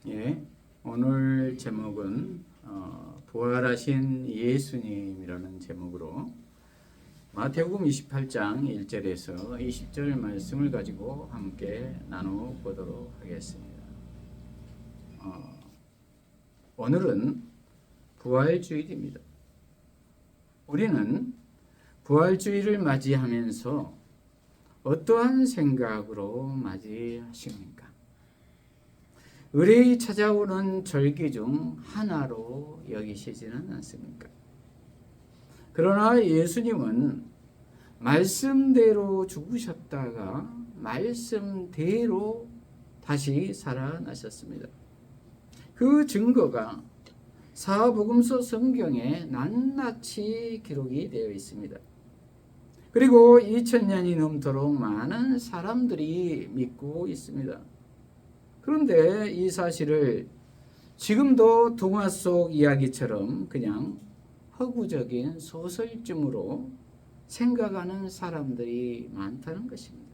예, 오늘 제목은 부활하신 예수님이라는 제목으로 마태복음 28장 1절에서 20절 말씀을 가지고 함께 나눠보도록 하겠습니다. 오늘은 부활주일입니다. 우리는 부활주일을 맞이하면서 어떠한 생각으로 맞이하십니까? 의뢰이 찾아오는 절기 중 하나로 여기시지는 않습니까? 그러나 예수님은 말씀대로 죽으셨다가 말씀대로 다시 살아나셨습니다. 그 증거가 사복음서 성경에 낱낱이 기록이 되어 있습니다. 그리고 2000년이 넘도록 많은 사람들이 믿고 있습니다. 그런데 이 사실을 지금도 동화 속 이야기처럼 그냥 허구적인 소설쯤으로 생각하는 사람들이 많다는 것입니다.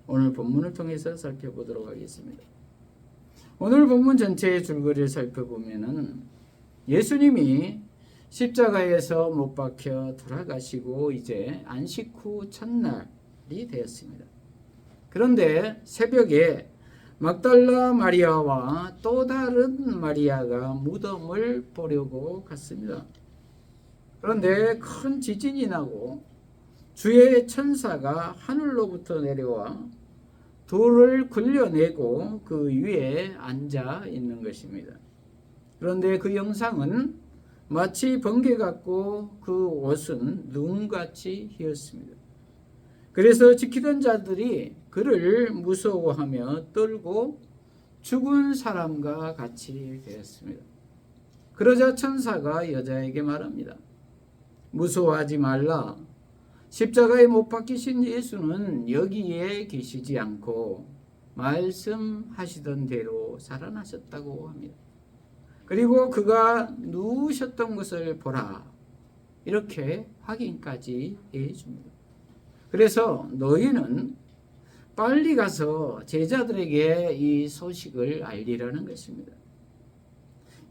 오늘 본문을 통해서 살펴보도록 하겠습니다. 오늘 본문 전체의 줄거리를 살펴보면은 예수님이 십자가에서 못 박혀 돌아가시고 이제 안식 후 첫날이 되었습니다. 그런데 새벽에 막달라 마리아와 또 다른 마리아가 무덤을 보려고 갔습니다. 그런데 큰 지진이 나고 주의 천사가 하늘로부터 내려와 돌을 굴려내고 그 위에 앉아 있는 것입니다. 그런데 그 영상은 마치 번개 같고 그 옷은 눈같이 희었습니다. 그래서 지키던 자들이 그를 무서워하며 떨고 죽은 사람과 같이 되었습니다. 그러자 천사가 여자에게 말합니다. 무서워하지 말라. 십자가에 못 박히신 예수는 여기에 계시지 않고 말씀하시던 대로 살아나셨다고 합니다. 그리고 그가 누우셨던 것을 보라. 이렇게 확인까지 해줍니다. 그래서 너희는 빨리 가서 제자들에게 이 소식을 알리라는 것입니다.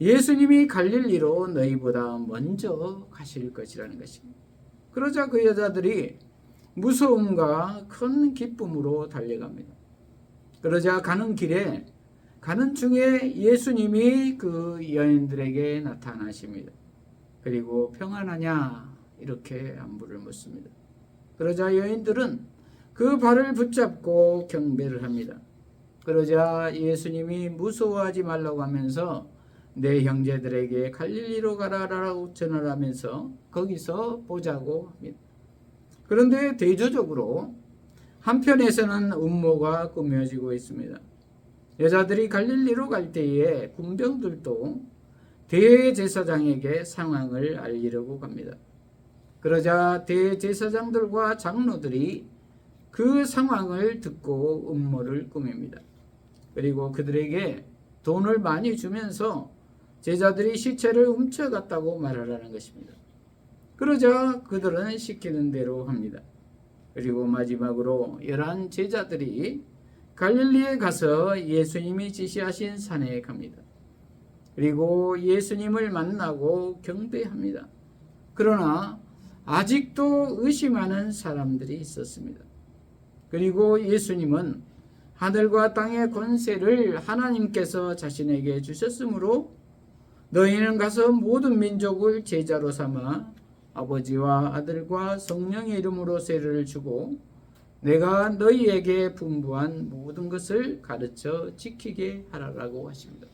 예수님이 갈릴리로 너희보다 먼저 가실 것이라는 것입니다. 그러자 그 여자들이 무서움과 큰 기쁨으로 달려갑니다. 그러자 가는 중에 예수님이 그 여인들에게 나타나십니다. 그리고 평안하냐 이렇게 안부를 묻습니다. 그러자 여인들은 그 발을 붙잡고 경배를 합니다. 그러자 예수님이 무서워하지 말라고 하면서 내 형제들에게 갈릴리로 가라라고 전을 하면서 거기서 보자고 합니다. 그런데 대조적으로 한편에서는 음모가 꾸며지고 있습니다. 여자들이 갈릴리로 갈 때에 군병들도 대제사장에게 상황을 알리려고 갑니다. 그러자 대제사장들과 장로들이 그 상황을 듣고 음모를 꾸밉니다. 그리고 그들에게 돈을 많이 주면서 제자들이 시체를 훔쳐갔다고 말하라는 것입니다. 그러자 그들은 시키는 대로 합니다. 그리고 마지막으로 11 제자들이 갈릴리에 가서 예수님이 지시하신 산에 갑니다. 그리고 예수님을 만나고 경배합니다. 그러나 아직도 의심하는 사람들이 있었습니다. 그리고 예수님은 하늘과 땅의 권세를 하나님께서 자신에게 주셨으므로 너희는 가서 모든 민족을 제자로 삼아 아버지와 아들과 성령의 이름으로 세례를 주고 내가 너희에게 분부한 모든 것을 가르쳐 지키게 하라라고 하십니다.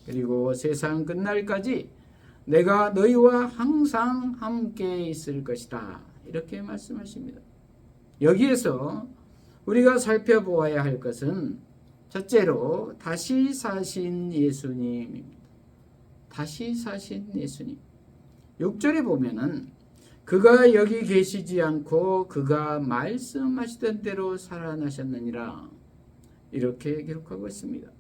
그리고 세상 끝날까지 내가 너희와 항상 함께 있을 것이다. 이렇게 말씀하십니다. 여기에서 우리가 살펴보아야 할 것은 첫째로 다시 사신 예수님입니다. 다시 사신 예수님. 6절에 보면은 그가 여기 계시지 않고 그가 말씀하시던 대로 살아나셨느니라. 이렇게 기록하고 있습니다.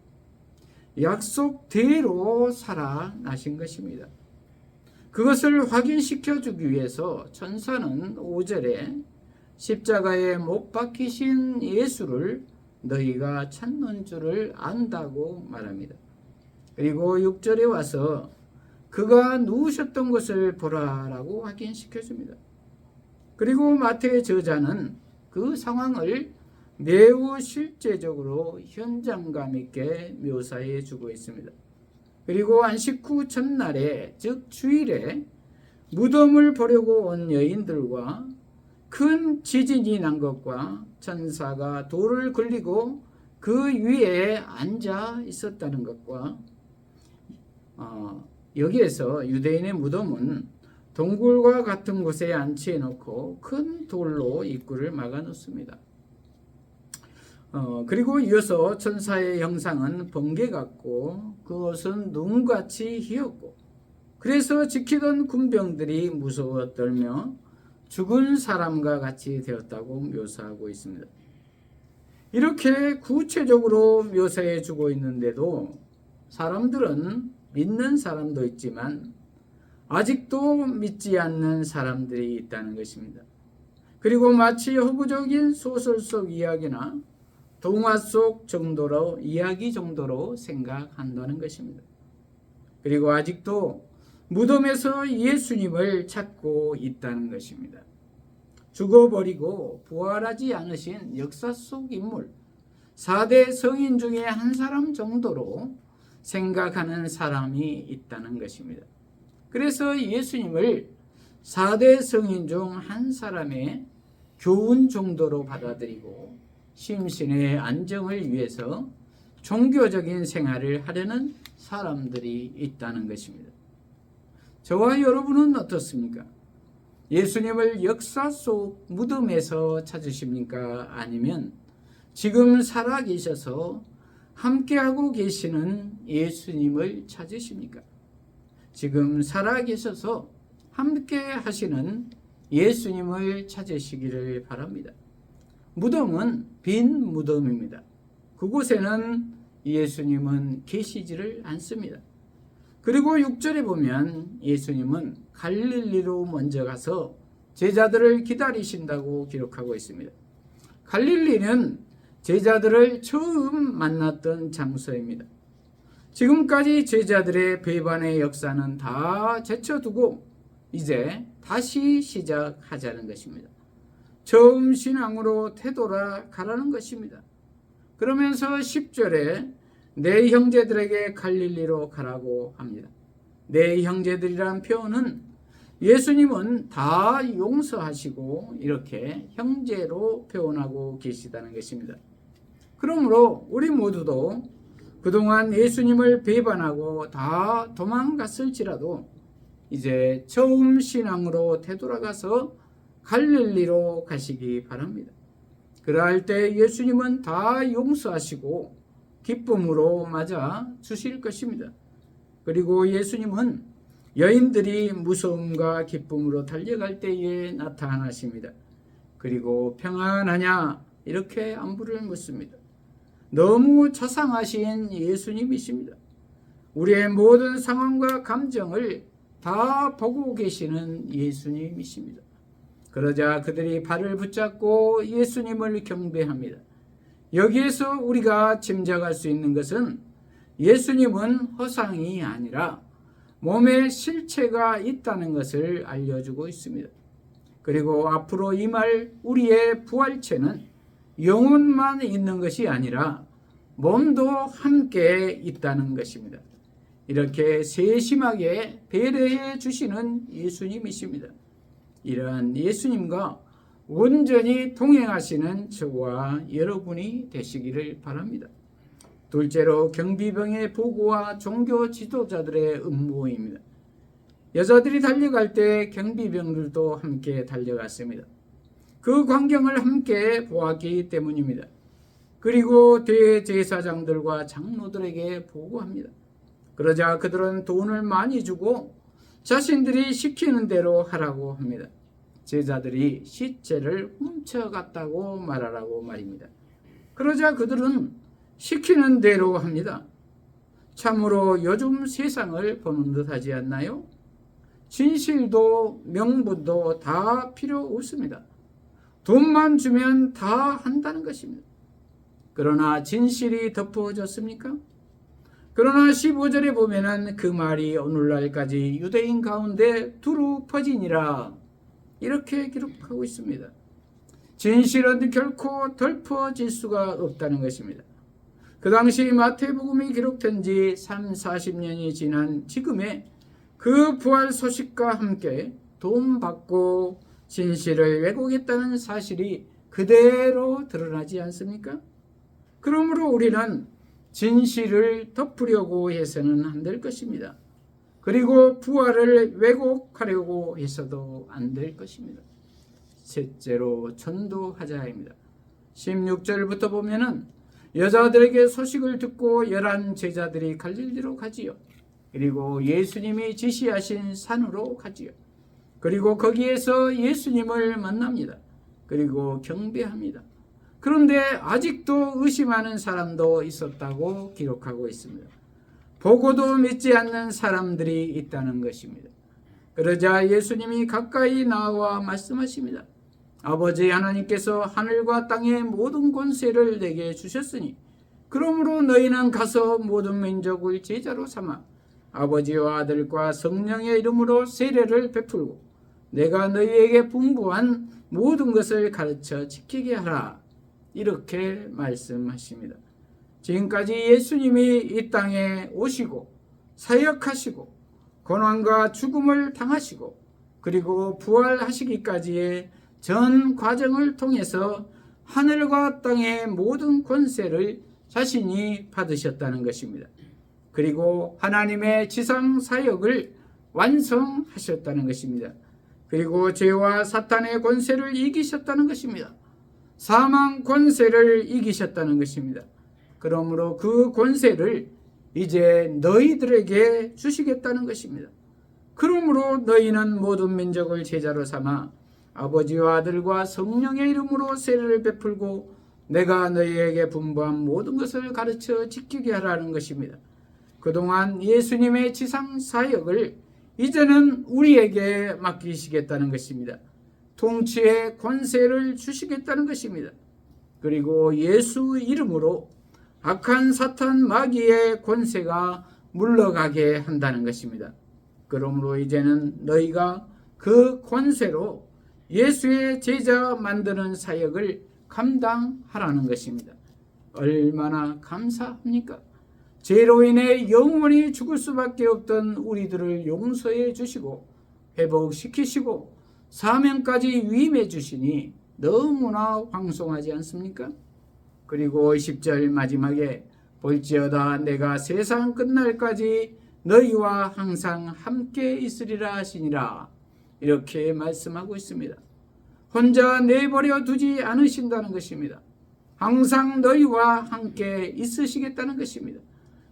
약속대로 살아나신 것입니다. 그것을 확인시켜 주기 위해서 천사는 5절에 십자가에 못 박히신 예수를 너희가 찾는 줄을 안다고 말합니다. 그리고 6절에 와서 그가 누우셨던 것을 보라라고 확인시켜줍니다. 그리고 마태의 저자는 그 상황을 매우 실제적으로 현장감 있게 묘사해 주고 있습니다. 그리고 안식 후 첫날에, 즉 주일에 무덤을 보려고 온 여인들과 큰 지진이 난 것과 천사가 돌을 굴리고 그 위에 앉아 있었다는 것과 여기에서 유대인의 무덤은 동굴과 같은 곳에 안치해 놓고 큰 돌로 입구를 막아 놓습니다. 그리고 이어서 천사의 형상은 번개 같고 그것은 눈같이 희었고 그래서 지키던 군병들이 무서워 떨며 죽은 사람과 같이 되었다고 묘사하고 있습니다. 이렇게 구체적으로 묘사해 주고 있는데도 사람들은 믿는 사람도 있지만 아직도 믿지 않는 사람들이 있다는 것입니다. 그리고 마치 허구적인 소설 속 이야기나 동화 속 정도로 이야기 정도로 생각한다는 것입니다. 그리고 아직도 무덤에서 예수님을 찾고 있다는 것입니다. 죽어버리고 부활하지 않으신 역사 속 인물 4대 성인 중에 한 사람 정도로 생각하는 사람이 있다는 것입니다. 그래서 예수님을 4대 성인 중 한 사람의 교훈 정도로 받아들이고 심신의 안정을 위해서 종교적인 생활을 하려는 사람들이 있다는 것입니다. 저와 여러분은 어떻습니까? 예수님을 역사 속 무덤에서 찾으십니까? 아니면 지금 살아계셔서 함께하고 계시는 예수님을 찾으십니까? 지금 살아계셔서 함께 하시는 예수님을 찾으시기를 바랍니다. 무덤은 빈 무덤입니다. 그곳에는 예수님은 계시지를 않습니다. 그리고 6절에 보면 예수님은 갈릴리로 먼저 가서 제자들을 기다리신다고 기록하고 있습니다. 갈릴리는 제자들을 처음 만났던 장소입니다. 지금까지 제자들의 배반의 역사는 다 제쳐두고 이제 다시 시작하자는 것입니다. 처음 신앙으로 되돌아가라는 것입니다. 그러면서 10절에 내 형제들에게 갈릴리로 가라고 합니다. 내 형제들이란 표현은 예수님은 다 용서하시고 이렇게 형제로 표현하고 계시다는 것입니다. 그러므로 우리 모두도 그동안 예수님을 배반하고 다 도망갔을지라도 이제 처음 신앙으로 되돌아가서 갈릴리로 가시기 바랍니다. 그러할 때 예수님은 다 용서하시고 기쁨으로 맞아 주실 것입니다. 그리고 예수님은 여인들이 무서움과 기쁨으로 달려갈 때에 나타나십니다. 그리고 평안하냐? 이렇게 안부를 묻습니다. 너무 자상하신 예수님이십니다. 우리의 모든 상황과 감정을 다 보고 계시는 예수님이십니다. 그러자 그들이 발을 붙잡고 예수님을 경배합니다. 여기에서 우리가 짐작할 수 있는 것은 예수님은 허상이 아니라 몸에 실체가 있다는 것을 알려주고 있습니다. 그리고 앞으로 임할 우리의 부활체는 영혼만 있는 것이 아니라 몸도 함께 있다는 것입니다. 이렇게 세심하게 배려해 주시는 예수님이십니다. 이러한 예수님과 온전히 동행하시는 저와 여러분이 되시기를 바랍니다. 둘째로 경비병의 보고와 종교 지도자들의 음모입니다. 여자들이 달려갈 때 경비병들도 함께 달려갔습니다. 그 광경을 함께 보았기 때문입니다. 그리고 대제사장들과 장로들에게 보고합니다. 그러자 그들은 돈을 많이 주고 자신들이 시키는 대로 하라고 합니다. 제자들이 시체를 훔쳐갔다고 말하라고 말입니다. 그러자 그들은 시키는 대로 합니다. 참으로 요즘 세상을 보는 듯 하지 않나요? 진실도 명분도 다 필요 없습니다. 돈만 주면 다 한다는 것입니다. 그러나 진실이 덮어졌습니까? 그러나 15절에 보면은 그 말이 오늘날까지 유대인 가운데 두루 퍼지니라 이렇게 기록하고 있습니다. 진실은 결코 덮어질 수가 없다는 것입니다. 그 당시 마태복음이 기록된 지 40년이 지난 지금의 그 부활 소식과 함께 도움받고 진실을 왜곡했다는 사실이 그대로 드러나지 않습니까? 그러므로 우리는 진실을 덮으려고 해서는 안 될 것입니다. 그리고 부활을 왜곡하려고 해서도 안 될 것입니다. 셋째로 전도하자입니다. 16절부터 보면은 여자들에게 소식을 듣고 11 제자들이 갈릴리로 가지요. 그리고 예수님이 지시하신 산으로 가지요. 그리고 거기에서 예수님을 만납니다. 그리고 경배합니다. 그런데 아직도 의심하는 사람도 있었다고 기록하고 있습니다. 보고도 믿지 않는 사람들이 있다는 것입니다. 그러자 예수님이 가까이 나와 말씀하십니다. 아버지 하나님께서 하늘과 땅의 모든 권세를 내게 주셨으니 그러므로 너희는 가서 모든 민족을 제자로 삼아 아버지와 아들과 성령의 이름으로 세례를 베풀고 내가 너희에게 분부한 모든 것을 가르쳐 지키게 하라. 이렇게 말씀하십니다. 지금까지 예수님이 이 땅에 오시고 사역하시고 고난과 죽음을 당하시고 그리고 부활하시기까지의 전 과정을 통해서 하늘과 땅의 모든 권세를 자신이 받으셨다는 것입니다. 그리고 하나님의 지상 사역을 완성하셨다는 것입니다. 그리고 죄와 사탄의 권세를 이기셨다는 것입니다. 사망 권세를 이기셨다는 것입니다. 그러므로 그 권세를 이제 너희들에게 주시겠다는 것입니다. 그러므로 너희는 모든 민족을 제자로 삼아 아버지와 아들과 성령의 이름으로 세례를 베풀고 내가 너희에게 분부한 모든 것을 가르쳐 지키게 하라는 것입니다. 그동안 예수님의 지상 사역을 이제는 우리에게 맡기시겠다는 것입니다. 통치의 권세를 주시겠다는 것입니다. 그리고 예수 이름으로 악한 사탄 마귀의 권세가 물러가게 한다는 것입니다. 그러므로 이제는 너희가 그 권세로 예수의 제자 만드는 사역을 감당하라는 것입니다. 얼마나 감사합니까? 죄로 인해 영원히 죽을 수밖에 없던 우리들을 용서해 주시고 회복시키시고 사명까지 위임해 주시니 너무나 황송하지 않습니까? 그리고 10절 마지막에 볼지어다 내가 세상 끝날까지 너희와 항상 함께 있으리라 하시니라 이렇게 말씀하고 있습니다. 혼자 내버려 두지 않으신다는 것입니다. 항상 너희와 함께 있으시겠다는 것입니다.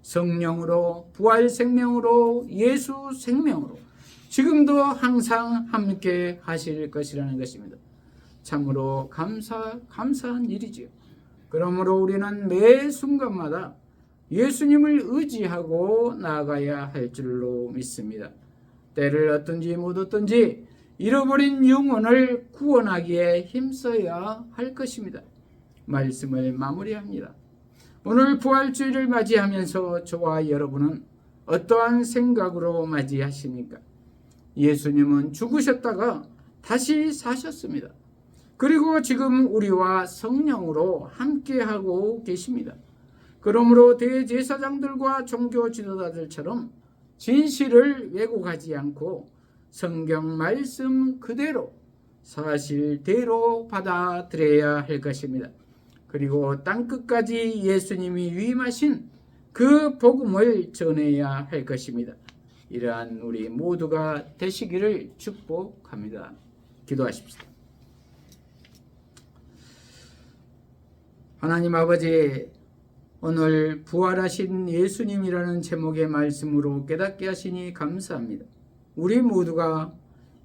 성령으로 부활 생명으로 예수 생명으로 지금도 항상 함께 하실 것이라는 것입니다. 참으로 감사한 일이지요. 그러므로 우리는 매 순간마다 예수님을 의지하고 나아가야 할 줄로 믿습니다. 때를 얻든지 못 얻든지 잃어버린 영혼을 구원하기에 힘써야 할 것입니다. 말씀을 마무리합니다. 오늘 부활주의를 맞이하면서 저와 여러분은 어떠한 생각으로 맞이하십니까? 예수님은 죽으셨다가 다시 사셨습니다. 그리고 지금 우리와 성령으로 함께하고 계십니다. 그러므로 대제사장들과 종교 지도자들처럼 진실을 왜곡하지 않고 성경 말씀 그대로 사실대로 받아들여야 할 것입니다. 그리고 땅끝까지 예수님이 위임하신 그 복음을 전해야 할 것입니다. 이러한 우리 모두가 되시기를 축복합니다. 기도하십시다. 하나님 아버지, 오늘 부활하신 예수님이라는 제목의 말씀으로 깨닫게 하시니 감사합니다. 우리 모두가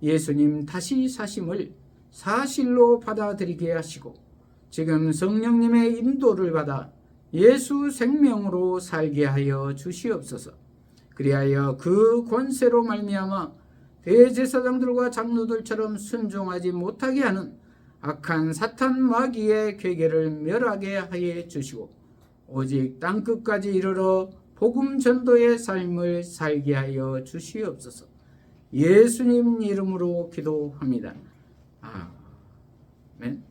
예수님 다시 사심을 사실로 받아들이게 하시고 지금 성령님의 인도를 받아 예수 생명으로 살게 하여 주시옵소서. 그리하여 그 권세로 말미암아 대제사장들과 장로들처럼 순종하지 못하게 하는 악한 사탄 마귀의 괴계를 멸하게 하여 주시고 오직 땅끝까지 이르러 복음 전도의 삶을 살게 하여 주시옵소서. 예수님 이름으로 기도합니다. 아멘.